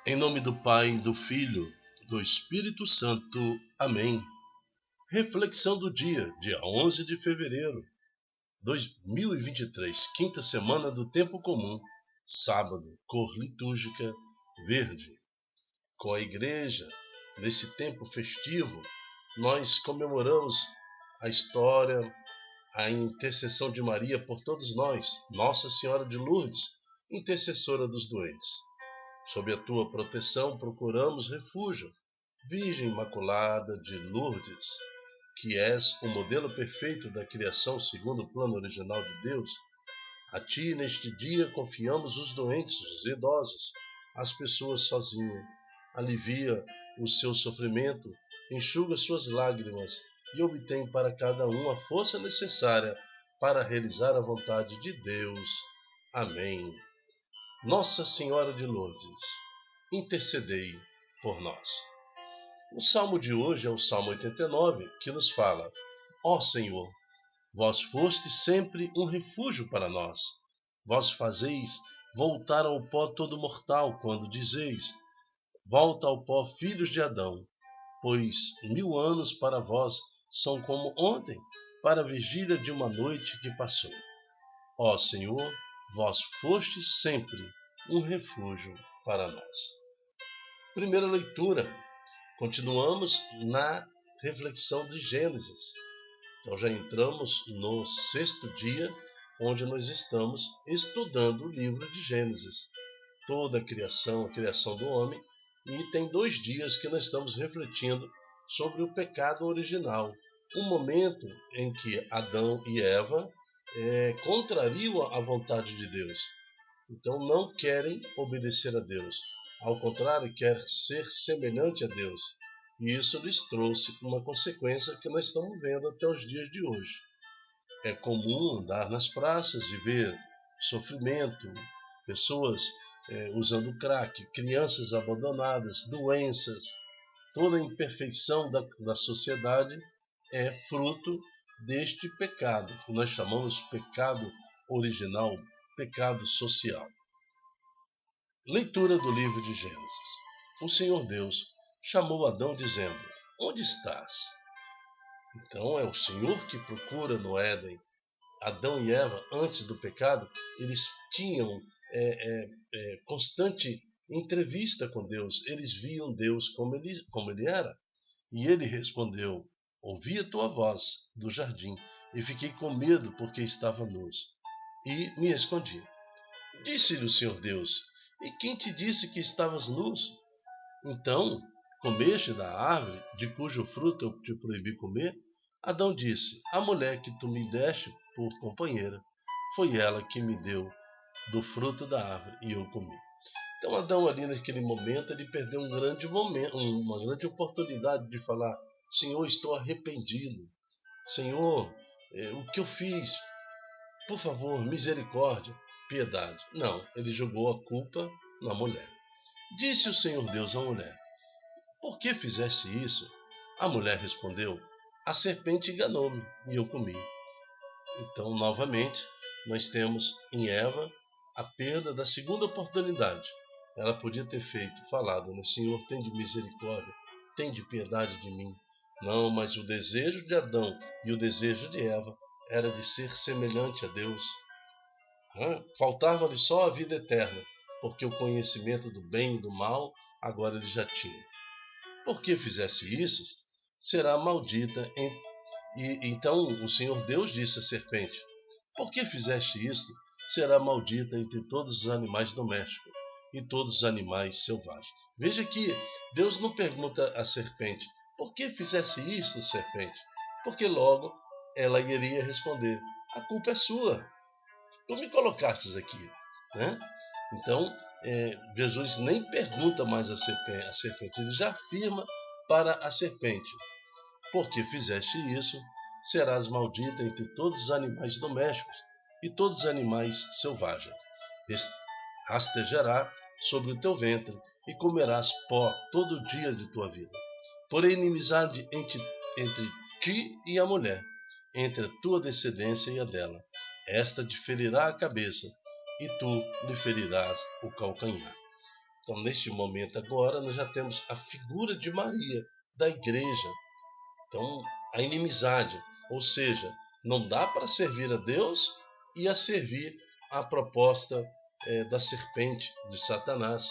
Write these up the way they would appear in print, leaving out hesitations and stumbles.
Em nome do Pai, do Filho, do Espírito Santo. Amém. Reflexão do dia 11 de fevereiro de 2023, quinta semana do Tempo Comum, sábado, cor litúrgica verde. Com a Igreja, nesse tempo festivo, nós comemoramos a história, a intercessão de Maria por todos nós, Nossa Senhora de Lourdes, intercessora dos doentes. Sob a tua proteção procuramos refúgio, Virgem Imaculada de Lourdes, que és o modelo perfeito da criação segundo o plano original de Deus. A ti, neste dia, confiamos os doentes, os idosos, as pessoas sozinhas. Alivia o seu sofrimento, enxuga suas lágrimas e obtém para cada um a força necessária para realizar a vontade de Deus. Amém. Nossa Senhora de Lourdes, intercedei por nós. O salmo de hoje é o Salmo 89, que nos fala: Ó Senhor, vós fostes sempre um refúgio para nós. Vós fazeis voltar ao pó todo mortal, quando dizeis: volta ao pó, filhos de Adão, pois 1000 anos para vós são como ontem, para a vigília de uma noite que passou. Ó Senhor, vós fostes sempre um refúgio para nós. Primeira leitura. Continuamos na reflexão de Gênesis. Então já entramos no 6º dia, onde nós estamos estudando o livro de Gênesis. Toda a criação do homem, e tem 2 dias que nós estamos refletindo sobre o pecado original. Um momento em que Adão e Eva contrariam a vontade de Deus. Então não querem obedecer a Deus. Ao contrário, quer ser semelhante a Deus. E isso lhes trouxe uma consequência que nós estamos vendo até os dias de hoje. É comum andar nas praças e ver sofrimento, pessoas usando crack, crianças abandonadas, doenças. Toda a imperfeição da sociedade é fruto deste pecado, que nós chamamos pecado original, pecado social. Leitura do livro de Gênesis. O Senhor Deus chamou Adão dizendo: onde estás? Então é o Senhor que procura no Éden. Adão e Eva, antes do pecado, eles tinham constante entrevista com Deus. Eles viam Deus como ele era. E ele respondeu: ouvi a tua voz do jardim e fiquei com medo porque estava nu. E me escondi. Disse-lhe o Senhor Deus: e quem te disse que estavas nus? Então, comeste da árvore de cujo fruto eu te proibi comer? Adão disse: a mulher que tu me deste por companheira, foi ela que me deu do fruto da árvore e eu comi. Então Adão ali naquele momento, ele perdeu uma grande oportunidade de falar: Senhor, estou arrependido. Senhor, o que eu fiz? Por favor, misericórdia, piedade. Não, ele jogou a culpa na mulher. Disse o Senhor Deus à mulher: por que fizeste isso? A mulher respondeu: a serpente enganou-me e eu comi. Então, novamente, nós temos em Eva a perda da segunda oportunidade. Ela podia ter falado, né? Senhor, tem de misericórdia, tem de piedade de mim. Não, mas o desejo de Adão e o desejo de Eva era de ser semelhante a Deus. Faltava-lhe só a vida eterna, porque o conhecimento do bem e do mal agora ele já tinha. Por que fizesse isso? Será maldita. E então o Senhor Deus disse à serpente: por que fizeste isso? Será maldita entre todos os animais domésticos e todos os animais selvagens. Veja que Deus não pergunta à serpente: por que fizesse isso, serpente? Porque logo ela iria responder: a culpa é sua. Tu me colocastes aqui, né? Então, Jesus nem pergunta mais a serpente, ele já afirma para a serpente: porque fizeste isso, serás maldita entre todos os animais domésticos e todos os animais selvagens. Rastejará sobre o teu ventre e comerás pó todo o dia de tua vida. Porém, inimizade entre ti e a mulher, entre a tua descendência e a dela. Esta te ferirá a cabeça, e tu lhe ferirás o calcanhar. Então, neste momento agora, nós já temos a figura de Maria, da igreja. Então, a inimizade, ou seja, não dá para servir a Deus e a servir a proposta da serpente de Satanás,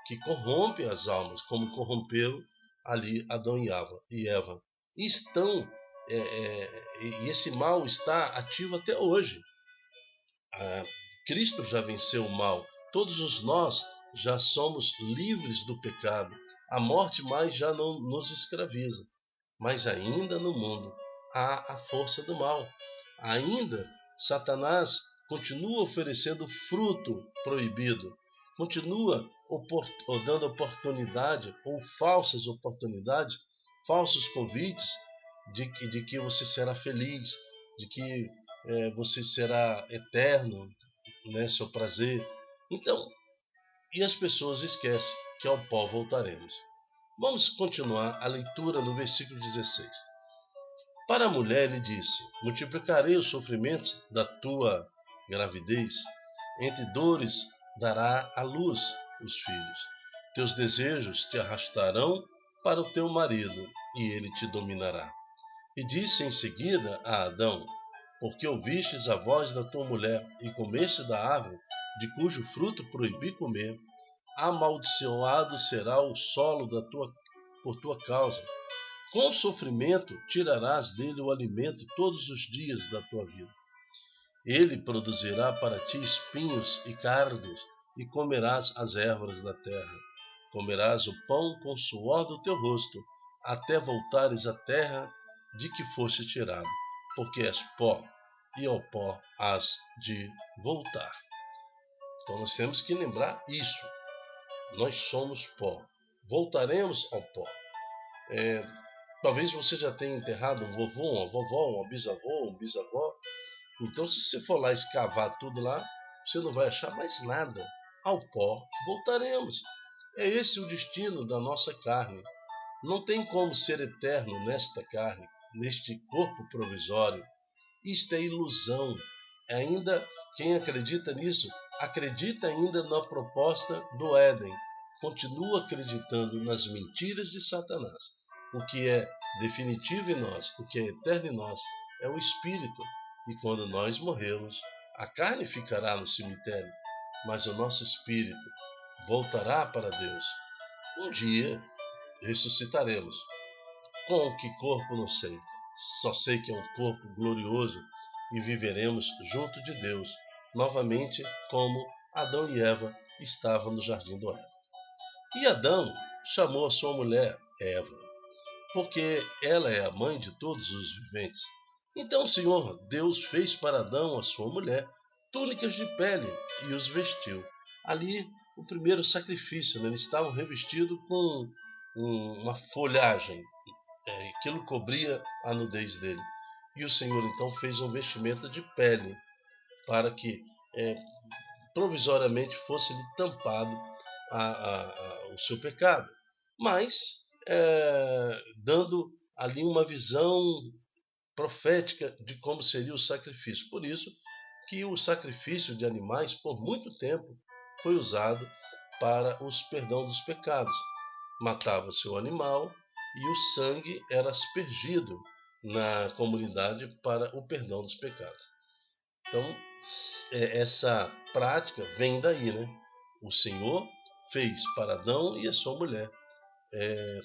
que corrompe as almas, como corrompeu ali Adão e Eva. E e esse mal está ativo até hoje. Cristo já venceu o mal. Todos nós já somos livres do pecado. A morte mais já não nos escraviza. Mas ainda no mundo há a força do mal. Ainda Satanás continua oferecendo fruto proibido. Continua dando oportunidade ou falsas oportunidades, falsos convites de que você será feliz, de que você será eterno, né, seu prazer. Então, e as pessoas esquecem que ao pó voltaremos. Vamos continuar a leitura no versículo 16. Para a mulher ele disse: multiplicarei os sofrimentos da tua gravidez, entre dores dará à luz os filhos. Teus desejos te arrastarão para o teu marido, e ele te dominará. E disse em seguida a Adão: porque ouvistes a voz da tua mulher e comeste da árvore, de cujo fruto proibi comer, amaldiçoado será o solo por tua causa. Com sofrimento tirarás dele o alimento todos os dias da tua vida. Ele produzirá para ti espinhos e cardos, e comerás as ervas da terra. Comerás o pão com o suor do teu rosto, até voltares à terra de que foste tirado, porque és pó, e ao pó has de voltar. Então nós temos que lembrar isso. Nós somos pó. Voltaremos ao pó. Talvez você já tenha enterrado um vovô, uma vovó, um bisavó. Então, se você for lá escavar tudo lá, você não vai achar mais nada. Ao pó voltaremos. É esse o destino da nossa carne. Não tem como ser eterno nesta carne, neste corpo provisório. Isto é ilusão. Ainda quem acredita nisso, acredita ainda na proposta do Éden. Continua acreditando nas mentiras de Satanás. O que é definitivo em nós, o que é eterno em nós, é o Espírito. E quando nós morrermos, a carne ficará no cemitério, mas o nosso Espírito voltará para Deus. Um dia ressuscitaremos. Com que corpo não sei. Só sei que é um corpo glorioso e viveremos junto de Deus, novamente como Adão e Eva estavam no jardim do Éden. E Adão chamou a sua mulher Eva, porque ela é a mãe de todos os viventes. Então o Senhor Deus fez para Adão, a sua mulher, túnicas de pele e os vestiu. Ali o primeiro sacrifício, né? Eles estavam revestidos com uma folhagem, aquilo cobria a nudez dele. E o Senhor então fez um vestimento de pele para que provisoriamente fosse-lhe tampado o seu pecado, mas dando ali uma visão profética de como seria o sacrifício. Por isso que o sacrifício de animais por muito tempo foi usado para os perdão dos pecados. Matava-se o animal e o sangue era aspergido na comunidade para o perdão dos pecados. Então, essa prática vem daí, né? O Senhor fez para Adão e a sua mulher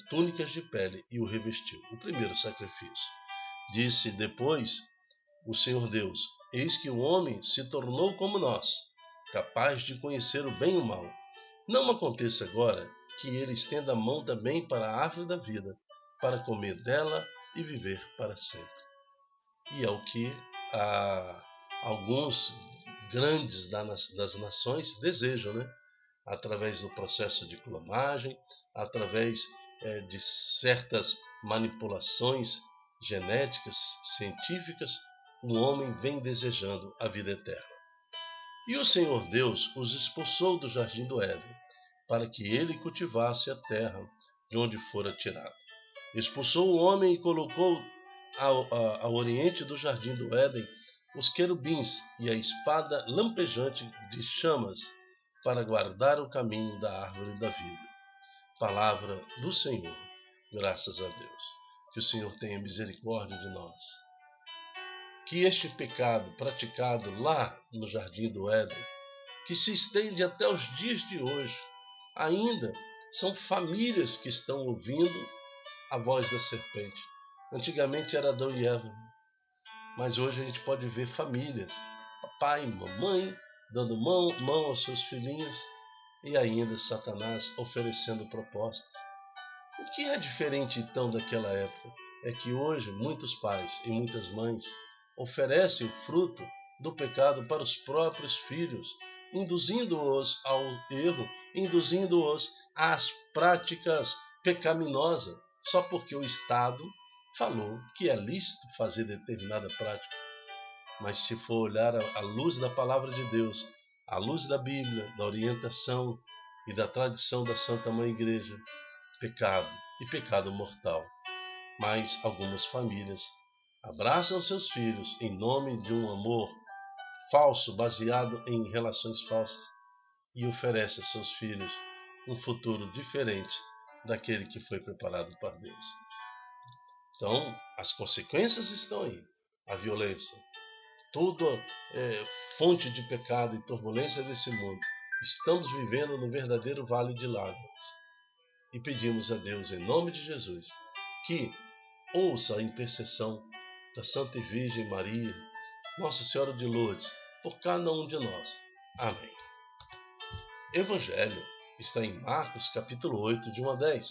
túnicas de pele e o revestiu. O primeiro sacrifício. Disse depois o Senhor Deus: eis que o homem se tornou como nós, capaz de conhecer o bem e o mal. Não aconteça agora que ele estenda a mão também para a árvore da vida, para comer dela e viver para sempre. E é o que alguns grandes das nações desejam, né? Através do processo de clonagem, através de certas manipulações genéticas, científicas, o homem vem desejando a vida eterna. E o Senhor Deus os expulsou do jardim do Éden, para que ele cultivasse a terra de onde fora tirado. Expulsou o homem e colocou ao oriente do jardim do Éden os querubins e a espada lampejante de chamas para guardar o caminho da árvore da vida. Palavra do Senhor. Graças a Deus. Que o Senhor tenha misericórdia de nós. Que este pecado praticado lá no Jardim do Éden, que se estende até os dias de hoje, ainda são famílias que estão ouvindo a voz da serpente. Antigamente era Adão e Eva, mas hoje a gente pode ver famílias, papai e mamãe, dando mão aos seus filhinhos, e ainda Satanás oferecendo propostas. O que é diferente então daquela época é que hoje muitos pais e muitas mães oferecem o fruto do pecado para os próprios filhos, induzindo-os ao erro, induzindo-os às práticas pecaminosas, só porque o Estado falou que é lícito fazer determinada prática. Mas se for olhar à luz da palavra de Deus, à luz da Bíblia, da orientação e da tradição da Santa Mãe Igreja, pecado e pecado mortal. Mas algumas famílias abraçam seus filhos em nome de um amor falso, baseado em relações falsas, e oferecem a seus filhos um futuro diferente daquele que foi preparado por Deus. Então, as consequências estão aí. A violência, toda fonte de pecado e turbulência desse mundo. Estamos vivendo no verdadeiro vale de lágrimas. E pedimos a Deus, em nome de Jesus, que ouça a intercessão da Santa Virgem Maria, Nossa Senhora de Lourdes, por cada um de nós. Amém. Evangelho está em Marcos, capítulo 8, de 1 a 10.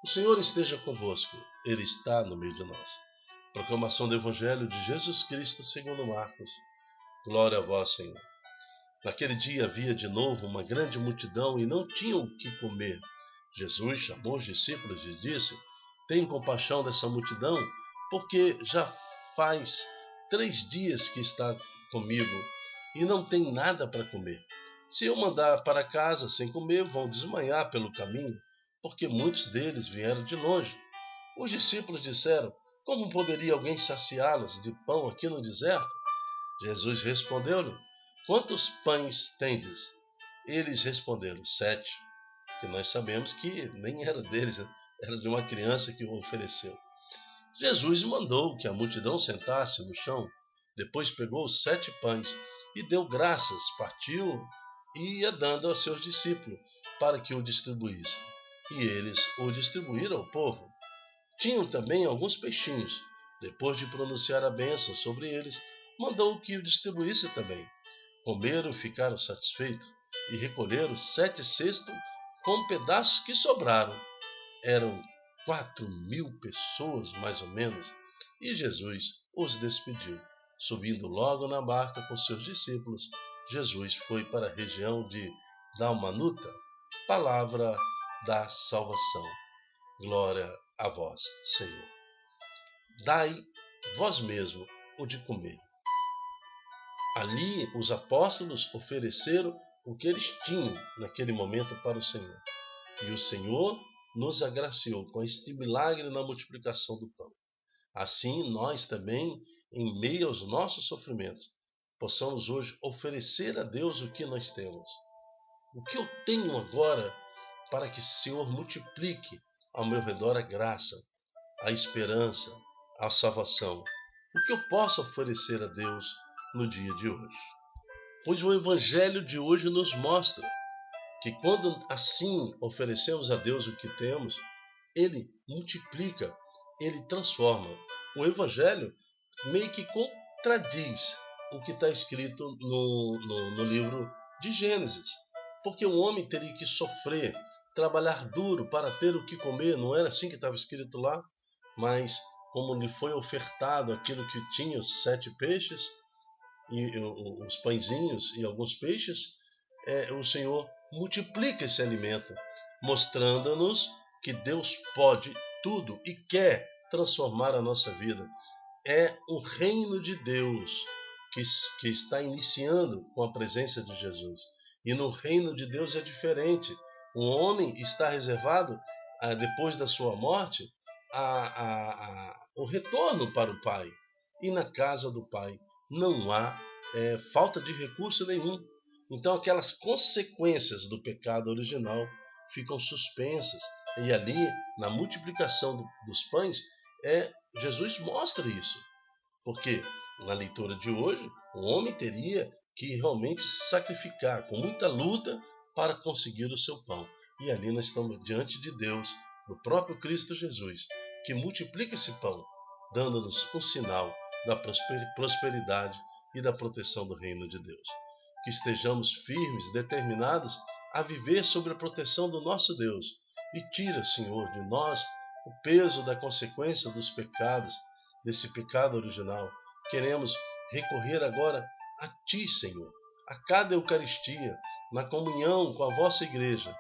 O Senhor esteja convosco, Ele está no meio de nós. Proclamação do Evangelho de Jesus Cristo segundo Marcos. Glória a vós, Senhor. Naquele dia havia de novo uma grande multidão e não tinham o que comer. Jesus chamou os discípulos e disse: Tenham compaixão dessa multidão, porque já faz 3 dias que está comigo e não tem nada para comer. Se eu mandar para casa sem comer, vão desmanhar pelo caminho, porque muitos deles vieram de longe. Os discípulos disseram: Como poderia alguém saciá-los de pão aqui no deserto? Jesus respondeu-lhe: Quantos pães tendes? Eles responderam: 7. Que nós sabemos que nem era deles, era de uma criança que o ofereceu. Jesus mandou que a multidão sentasse no chão, depois pegou os 7 pães e deu graças, partiu e ia dando aos seus discípulos para que o distribuíssem. E eles o distribuíram ao povo. Tinham também alguns peixinhos. Depois de pronunciar a bênção sobre eles, mandou que o distribuísse também. Comeram e ficaram satisfeitos, e recolheram 7 cestos com pedaços que sobraram. Eram 4.000 pessoas, mais ou menos, e Jesus os despediu. Subindo logo na barca com seus discípulos, Jesus foi para a região de Dalmanuta. Palavra da salvação. Glória a vós, Senhor. Dai vós mesmo o de comer. Ali os apóstolos ofereceram o que eles tinham naquele momento para o Senhor. E o Senhor nos agraciou com este milagre na multiplicação do pão. Assim, nós também, em meio aos nossos sofrimentos, possamos hoje oferecer a Deus o que nós temos. O que eu tenho agora para que o Senhor multiplique ao meu redor a graça, a esperança, a salvação? O que eu posso oferecer a Deus no dia de hoje? Pois o Evangelho de hoje nos mostra que quando assim oferecemos a Deus o que temos, Ele multiplica, Ele transforma. O Evangelho meio que contradiz o que está escrito no livro de Gênesis. Porque o homem teria que sofrer, trabalhar duro para ter o que comer, não era assim que estava escrito lá? Mas como lhe foi ofertado aquilo que tinha, os 7 peixes, e os pãezinhos e alguns peixes, o Senhor multiplica esse alimento, mostrando-nos que Deus pode tudo e quer transformar a nossa vida. É o reino de Deus que está iniciando com a presença de Jesus. E no reino de Deus é diferente. O homem está reservado, depois da sua morte, o retorno para o Pai. E na casa do Pai não há falta de recurso nenhum. Então aquelas consequências do pecado original ficam suspensas. E ali, na multiplicação dos pães, Jesus mostra isso. Porque na leitura de hoje, o homem teria que realmente sacrificar com muita luta para conseguir o seu pão. E ali nós estamos diante de Deus, do próprio Cristo Jesus, que multiplica esse pão, dando-nos um sinal da prosperidade e da proteção do reino de Deus. Que estejamos firmes, determinados a viver sob a proteção do nosso Deus. E tira, Senhor, de nós o peso da consequência dos pecados, desse pecado original. Queremos recorrer agora a Ti, Senhor, a cada Eucaristia, na comunhão com a vossa Igreja,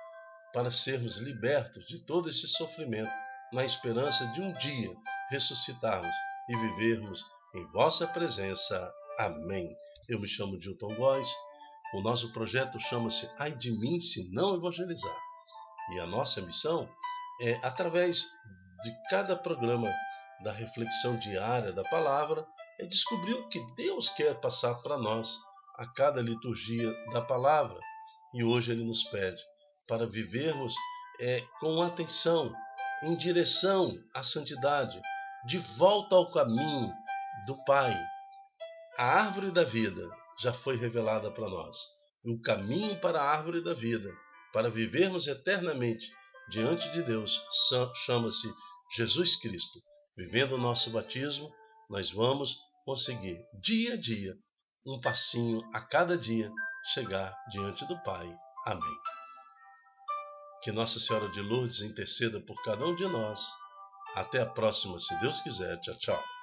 para sermos libertos de todo esse sofrimento, na esperança de um dia ressuscitarmos e vivermos em vossa presença. Amém. Eu me chamo Dilton Góes. O nosso projeto chama-se Ai de mim se não evangelizar. E a nossa missão é, através de cada programa da reflexão diária da palavra, é descobrir o que Deus quer passar para nós a cada liturgia da palavra. E hoje Ele nos pede para vivermos com atenção, em direção à santidade, de volta ao caminho do Pai. A árvore da vida já foi revelada para nós. E o caminho para a árvore da vida, para vivermos eternamente diante de Deus, chama-se Jesus Cristo. Vivendo o nosso batismo, nós vamos conseguir, dia a dia, um passinho a cada dia, chegar diante do Pai. Amém. Que Nossa Senhora de Lourdes interceda por cada um de nós. Até a próxima, se Deus quiser. Tchau, tchau.